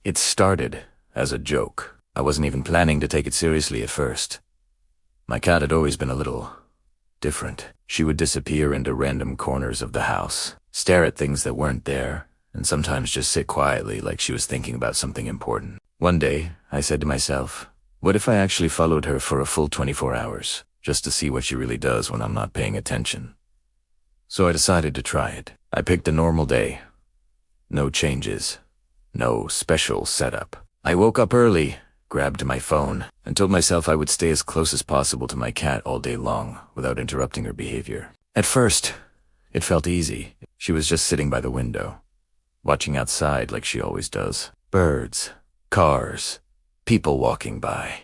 It started as a joke. I wasn't even planning to take it seriously at first. My cat had always been a little different. She would disappear into random corners of the house, stare at things that weren't there, and sometimes just sit quietly like she was thinking about something important. One day, I said to myself, what if I actually followed her for a full 24 hours, just to see what she really does when I'm not paying attention? So I decided to try it. I picked a normal day. No changes. No special setup. I woke up early, grabbed my phone, and told myself I would stay as close as possible to my cat all day long without interrupting her behavior. At first, it felt easy. She was just sitting by the window, watching outside like she always does. Birds, cars, people walking by.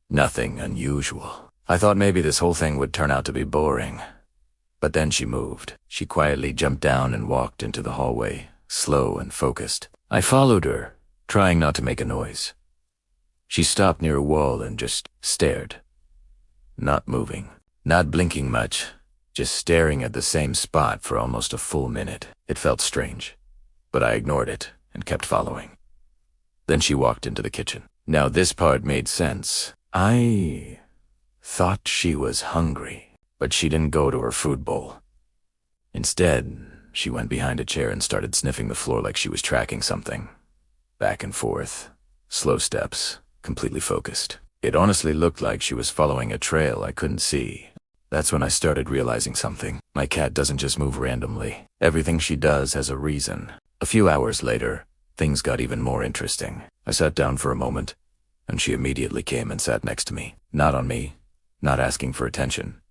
Nothing unusual. I thought maybe this whole thing would turn out to be boring. But then she moved. She quietly jumped down and walked into the hallway, slow and focused. I followed her, trying not to make a noise. She stopped near a wall and just stared. Not moving, not blinking much, just staring at the same spot for almost a full minute. It felt strange, but I ignored it and kept following. Then she walked into the kitchen. Now this part made sense. I thought she was hungry, but she didn't go to her food bowl. Instead, she went behind a chair and started sniffing the floor like she was tracking something. Back and forth, slow steps, completely focused. It honestly looked like she was following a trail I couldn't see. That's when I started realizing something. My cat doesn't just move randomly. Everything she does has a reason. A few hours later, things got even more interesting. I sat down for a moment, and she immediately came and sat next to me. Not on me, not asking for attention.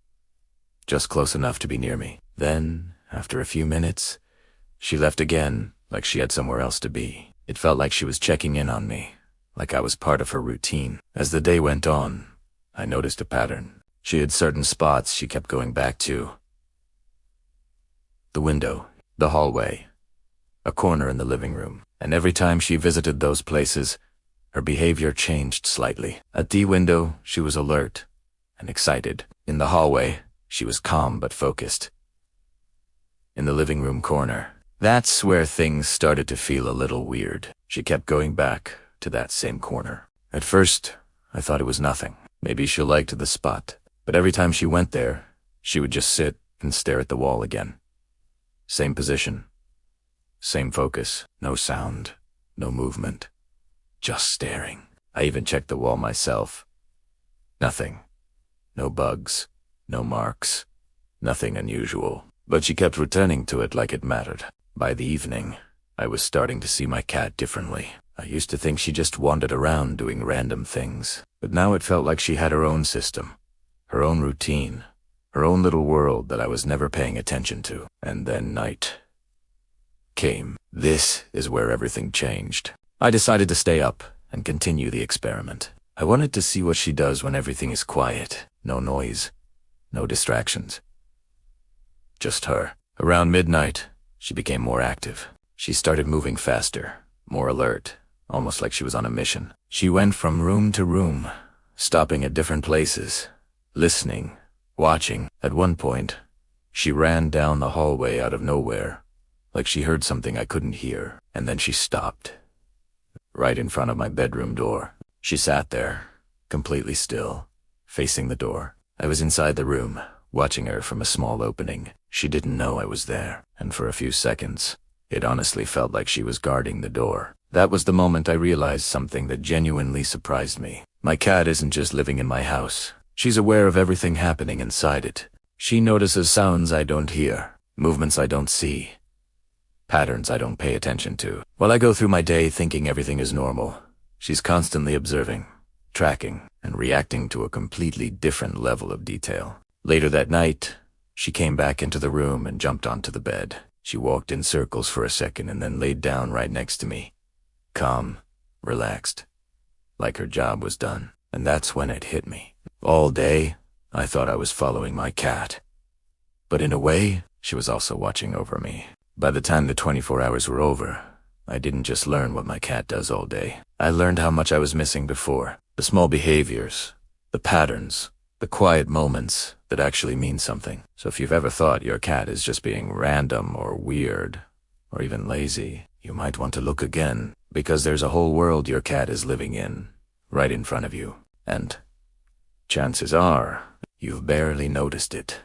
Just close enough to be near me. Then, after a few minutes, she left again, like she had somewhere else to be. It felt like she was checking in on me, like I was part of her routine. As the day went on, I noticed a pattern. She had certain spots she kept going back to. The window, the hallway, a corner in the living room. And every time she visited those places, her behavior changed slightly. At the window, she was alert and excited. In the hallway, she was calm but focused. In the living room corner, that's where things started to feel a little weird. She kept going back to that same corner. At first, I thought it was nothing. Maybe she liked the spot. But every time she went there, she would just sit and stare at the wall again. Same position. Same focus. No sound. No movement. Just staring. I even checked the wall myself. Nothing. No bugs. No marks. Nothing unusual. But she kept returning to it like it mattered. By the evening, I was starting to see my cat differently. I used to think she just wandered around doing random things. But now it felt like she had her own system, her own routine, her own little world that I was never paying attention to. And then night came. This is where everything changed. I decided to stay up and continue the experiment. I wanted to see what she does when everything is quiet. No noise, no distractions. Just her. Around midnight, she became more active. She started moving faster, more alert, almost like she was on a mission. She went from room to room, stopping at different places, listening, watching. At one point, she ran down the hallway out of nowhere, like she heard something I couldn't hear, and then she stopped, right in front of my bedroom door. She sat there, completely still, facing the door. I was inside the room, watching her from a small opening. She didn't know I was there, and for a few seconds, it honestly felt like she was guarding the door. That was the moment I realized something that genuinely surprised me. My cat isn't just living in my house. She's aware of everything happening inside it. She notices sounds I don't hear, movements I don't see, patterns I don't pay attention to. While I go through my day thinking everything is normal, she's constantly observing, tracking, and reacting to a completely different level of detail. Later that night, she came back into the room and jumped onto the bed. She walked in circles for a second and then laid down right next to me. Calm, relaxed, like her job was done. And that's when it hit me. All day, I thought I was following my cat. But in a way, she was also watching over me. By the time the 24 hours were over, I didn't just learn what my cat does all day. I learned how much I was missing before. The small behaviors, the patterns, the quiet moments that actually mean something. So if you've ever thought your cat is just being random or weird, or even lazy, you might want to look again, Because there's a whole world your cat is living in, right in front of you. And chances are, you've barely noticed it.